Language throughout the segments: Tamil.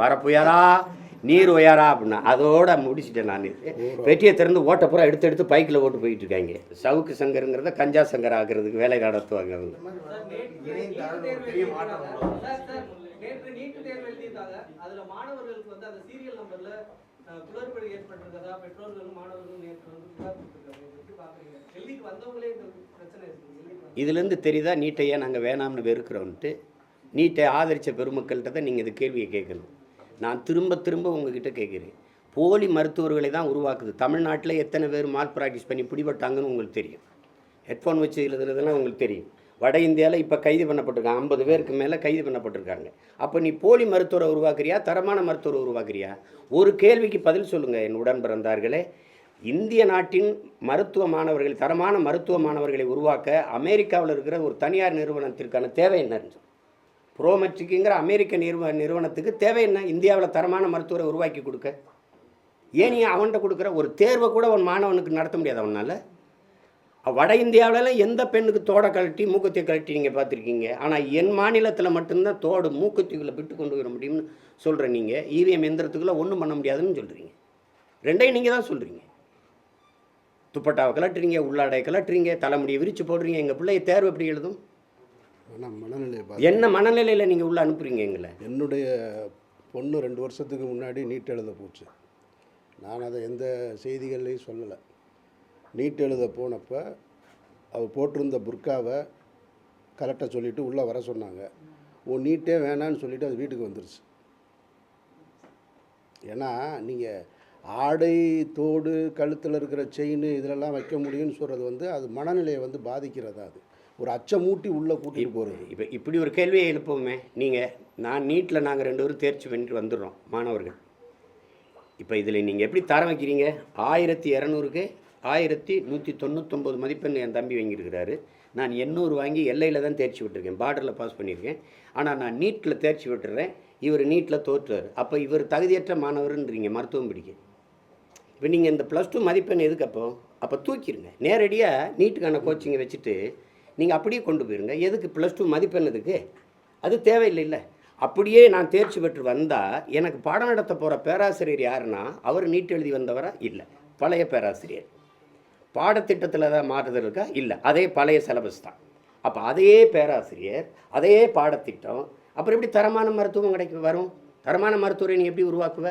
வர புயலா நீர் உயரா அப்படின்னா அதோட முடிச்சுட்டேன். நான் வெட்டியை திறந்து ஓட்டப்புறம் எடுத்து பைக்கில் ஓட்டு போயிட்டு இருக்காங்க. சவுக்கு சங்கருங்கிறத கஞ்சா சங்கர் ஆகிறதுக்கு வேலை நடத்துவாங்க அவங்க. இதுலேருந்து தெரியுதா நீட்டையே நாங்கள் வேணாம்னு வெறுக்கிறோன்ட்டு. நீட்டை ஆதரித்த பெருமக்கள்கிட்ட தான் நீங்கள் இந்த கேள்வியை கேட்கணும். நான் திரும்ப உங்ககிட்ட கேட்குறேன். போலி மருத்துவர்களை தான் உருவாக்குது. தமிழ்நாட்டில் எத்தனை பேர் மால் ப்ராக்டிஸ் பண்ணி பிடிபட்டாங்கன்னு உங்களுக்கு தெரியும். ஹெட்ஃபோன் வச்சு எழுதுறதுலாம் உங்களுக்கு தெரியும். வட இந்தியாவில் இப்போ கைது பண்ணப்பட்டிருக்காங்க. 50 பேருக்கு மேலே கைது பண்ணப்பட்டிருக்காங்க. அப்போ நீ போலி மருத்துவரை உருவாக்குறியா, தரமான மருத்துவரை உருவாக்குறியா? ஒரு கேள்விக்கு பதில் சொல்லுங்கள் என் உடன் பிறந்தார்களே. இந்திய நாட்டின் மருத்துவ மாணவர்கள், தரமான மருத்துவ மாணவர்களை உருவாக்க அமெரிக்காவில் இருக்கிற ஒரு தனியார் நிறுவனத்திற்கான தேவை என்னன்னு ப்ரோமெட்ரிக்குங்கிற அமெரிக்க நிறுவனத்துக்கு தேவை என்ன? இந்தியாவில் தரமான மருத்துவரை உருவாக்கி கொடுக்க. ஏன் நீ அவன்கிட்ட கொடுக்குற? ஒரு தேர்வை கூட அவன் மாணவனுக்கு நடத்த முடியாது அவனால். வட இந்தியாவிலலாம் எந்த பெண்ணுக்கு தோடை கழட்டி மூக்கத்தை கழட்டி நீங்கள் பார்த்துருக்கீங்க. ஆனால் என் மாநிலத்தில் மட்டும்தான் தோடு மூக்கத்திக்குள்ளே விட்டு கொண்டு வர முடியும்னு சொல்கிற நீங்கள் இவிஎம் எந்திரத்துக்குள்ளே ஒன்றும் பண்ண முடியாதுன்னு சொல்கிறீங்க. ரெண்டையும் நீங்கள் தான் சொல்கிறீங்க. துப்பட்டாவை கலட்டுறீங்க, உள்ளாடை கலட்டுறீங்க, தலைமுடியை விரித்து போடுறீங்க. எங்கள் பிள்ளைய தேர்வு எப்படி எழுதும்? என்ன மனநிலையில் நீங்கள் உள்ளே அனுப்புகிறீங்க எங்களை? என்னுடைய பொண்ணு 2 வருஷத்துக்கு முன்னாடி நீட் எழுத போச்சு. நான் அதை எந்த செய்திகள்லையும் சொல்லலை. நீட் எழுத போனப்போ அவள் போட்டிருந்த புர்காவை கலட்ட சொல்லிவிட்டு உள்ளே வர சொன்னாங்க. நீட்டே வேணான்னு சொல்லிவிட்டு அது வீட்டுக்கு வந்துருச்சு. ஏன்னா நீங்கள் ஆடை, தோடு, கழுத்தில் இருக்கிற செயின் இதிலெல்லாம் வைக்க முடியும்னு சொல்கிறது அது மனநிலையை பாதிக்கிறதா? அது ஒரு அச்சமூட்டி உள்ளே கூட்டிகிட்டு போகிறது. இப்போ இப்படி ஒரு கேள்வியை எழுப்போமே நீங்கள். நாங்கள் 2 பேரும் தேர்ச்சி பண்ணிட்டு வந்துடுறோம் மாணவர்கள். இப்போ இதில் நீங்கள் எப்படி தரம் வைக்கிறீங்க? 1200க்கு 1199 மதிப்பெண் என் தம்பி வாங்கியிருக்கிறாரு. நான் 800 வாங்கி எல்லையில் தான் தேர்ச்சி விட்டுருக்கேன், பார்டரில் பாஸ் பண்ணியிருக்கேன். ஆனால் நான் நீட்டில் தேர்ச்சி விட்டுறேன், இவர் நீட்டில் தோற்றுவார். அப்போ இவர் தகுதியற்ற மாணவர்ன்றீங்க மருத்துவம் படிக்க. இப்போ நீங்கள் இந்த +2 மதிப்பெண் எதுக்கு? அப்போ தூக்கிடுங்க. நேரடியாக நீட்டுக்கான கோச்சிங்கை வச்சுட்டு நீங்கள் அப்படியே கொண்டு போயிருங்க. எதுக்கு +2 மதிப்பெண்? எதுக்கு? அது தேவையில்லை. அப்படியே நான் தேர்ச்சி பெற்று வந்தால் எனக்கு பாடம் நடத்த போகிற பேராசிரியர் யாருன்னா அவர் நீட் எழுதி வந்தவரா? இல்லை, பழைய பேராசிரியர். பாடத்திட்டத்தில் தான் மாறுதல் இருக்கா? இல்லை, அதே பழைய சிலபஸ் தான். அப்போ அதே பேராசிரியர், அதே பாடத்திட்டம், அப்புறம் எப்படி தரமான மருத்துவம் வரும்? தரமான மருத்துவரை நீ எப்படி உருவாக்குவ?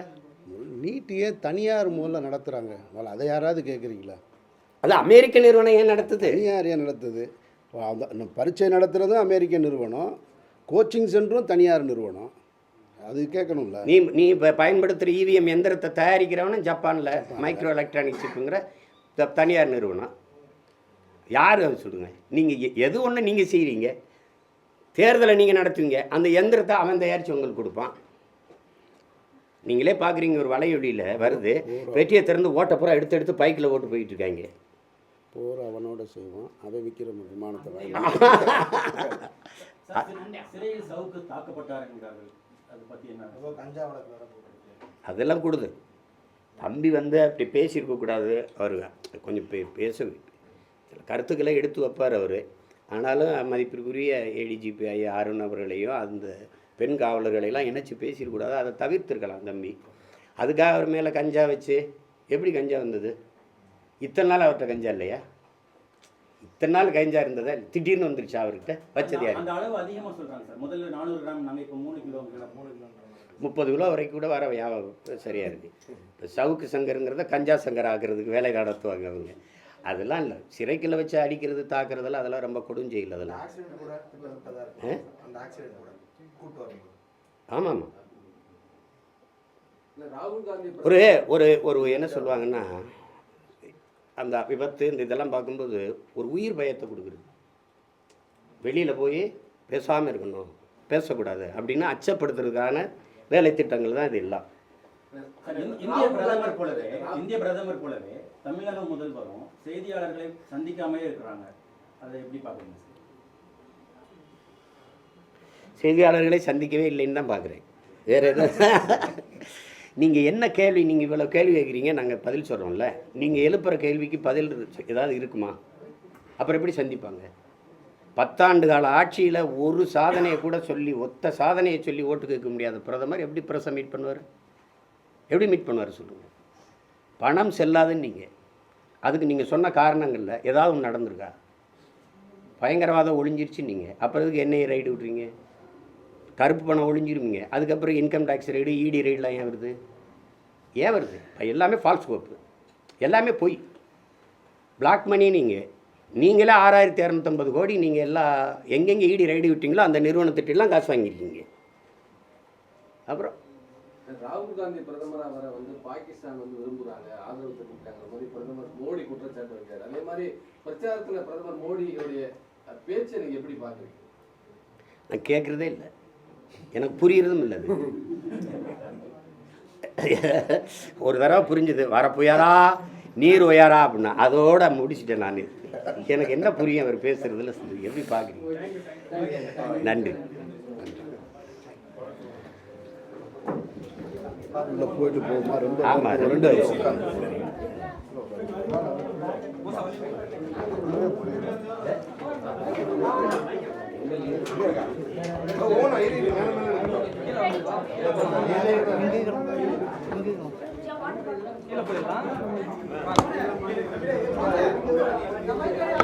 நீட்டையே தனியார் மூலம் நடத்துகிறாங்க. அதை யாராவது கேட்குறீங்களா? அது அமெரிக்க நிறுவனம் ஏன் நடத்துது? தனியார் ஏன் நடத்துது? பரீட்சை நடத்துகிறதும் அமெரிக்க நிறுவனம், கோச்சிங் சென்டரும் தனியார் நிறுவனம். அது கேட்கணும்ல. நீ இப்போ பயன்படுத்துகிற இவிஎம் எந்திரத்தை தயாரிக்கிறவனும் ஜப்பானில் மைக்ரோ எலக்ட்ரானிக் சிப்புங்கிற தனியார் நிறுவனம். யார் அது சொல்லுங்கள்? நீங்கள் எது ஒன்று நீங்கள் செய்கிறீங்க, தேர்தலை நீங்கள் நடத்துவீங்க, அந்த எந்திரத்தை அவன் தயாரித்து உங்களுக்கு கொடுப்பான். நீங்களே பார்க்குறீங்க, ஒரு வலையொலியில் வருது, வெட்டியை திறந்து ஓட்டப்புறம் எடுத்து பைக்கில் ஓட்டு போயிட்டு இருக்காங்க. போகிற அவனோட செய்வான், அதை விற்கிற விமானத்தை வாங்கி. அதெல்லாம் கொடுது. தம்பி அப்படி பேசியிருக்கக்கூடாது. அவர் கொஞ்சம் பேச சில கருத்துக்களை எடுத்து வைப்பார் அவர். ஆனாலும் மதிப்பிற்குரிய ஏடிஜிபி ஐயா அருண் அவர்களையும் அந்த பெண் காவலர்களையெல்லாம் இணைச்சி பேசியிருக்கூடாது. அதை தவிர்த்திருக்கலாம் தம்பி. அதுக்காக அவர் மேலே கஞ்சா வச்சு எப்படி கஞ்சா வந்தது? இத்தனை நாள் அவர்கிட்ட கஞ்சா இல்லையா? இத்தனை நாள் கஞ்சா இருந்ததா? திடீர்னு வந்துருச்சா அவர்கிட்ட? வச்சது யார்? 30 கிலோ வரைக்கும் கூட வர வியாபாரம் சரியாக இருக்குது. இப்போ சவுக்கு சங்கருங்கிறத கஞ்சா சங்கர் ஆகிறதுக்கு வேலை நடத்துவாங்க அவங்க. அதெல்லாம் இல்லை. சிறைக்கில் வச்சு அடிக்கிறது, தாக்குறதெல்லாம் அதெல்லாம் ரொம்ப கொடுஞ்செயல். அதெல்லாம் ஆமாம். ஒரு ஒரு ஒரு என்ன சொல்லுவாங்கன்னா, அந்த விபத்து இந்த இதெல்லாம் பார்க்கும்போது ஒரு உயிர் பயத்தை கொடுக்குறது. வெளியில் போய் பேசாமல் இருக்கணும், பேசக்கூடாது அப்படின்னு அச்சப்படுத்துறதுக்கான வேலை திட்டங்கள் தான் இது எல்லாம். இந்திய பிரதமர் போலவே தமிழக முதல்வரும் செய்தியாளர்களை சந்திக்காமே இருக்கிறாங்க. அதை எப்படி பார்க்குறீங்க? செய்தியாளர்களை சந்திக்கவே இல்லைன்னு தான் பார்க்குறேன். வேறு எதுவும் நீங்கள் என்ன கேள்வி, நீங்கள் இவ்வளோ கேள்வி கேட்குறீங்க, நாங்கள் பதில் சொல்கிறோம்ல. நீங்கள் எழுப்புகிற கேள்விக்கு பதில் ஏதாவது இருக்குமா? அப்புறம் எப்படி சந்திப்பாங்க? 10 ஆண்டு கால ஆட்சியில் ஒரு சாதனையை கூட சொல்லி ஒத்த சாதனையை சொல்லி ஓட்டு கேட்க முடியாத பிரதமர் எப்படி பிரஸை மீட் பண்ணுவார்? எப்படி மீட் பண்ணுவார் சொல்லுங்கள்? பணம் செல்லாதுன்னு நீங்கள் அதுக்கு நீங்கள் சொன்ன காரணங்களில் ஏதாவது ஒன்று நடந்திருக்கா? பயங்கரவாதம் ஒழிஞ்சிருச்சு நீங்கள், அப்புறம் இதுக்கு என்ஐஏ ரைடு விட்றீங்க, கருப்பு பணம் ஒழிஞ்சிருவீங்க, அதுக்கப்புறம் இன்கம் டேக்ஸ் ரைடு, இடி ரைடெலாம் ஏன் வருது? ஏன் வருது? எல்லாமே ஃபால்ஸ் கோப்பு, எல்லாமே பொய், பிளாக் மணி. நீங்களே 6250 கோடி நீங்கள் எல்லாம் எங்கெங்கே இடி ரைடு விட்டீங்களோ அந்த நிறுவனத்திட்டெல்லாம் காசு வாங்கியிருக்கீங்க. அப்புறம் ராகுல் காந்தி பிரதமராக வர பாகிஸ்தான் விரும்புகிறாங்க, ஆதரவு தெரிவிக்கிறாங்க மாதிரி பிரதமர் மோடி குற்றச்சாட்டு வைக்கிறார். அதே மாதிரி பிரச்சாரத்தில் பிரதமர் மோடியுடைய பேச்சை நீங்கள் எப்படி பார்க்குறீங்க? நான் கேட்குறதே இல்லை, எனக்கு புரியுறதும் இல்லை. ஒரு தடவை புரிஞ்சுது, வரப்புயாரா நீர் ஒயாரா அப்படின்னா அதோட முடிச்சுட்டேன் நான். எனக்கு என்ன புரியும் அவர் பேசுறதுல? எப்படி பார்க்குறீங்க? நன்றி. போயிட்டு போகுமா? ரொம்ப ஆமாம், 2 வருஷம். இங்கே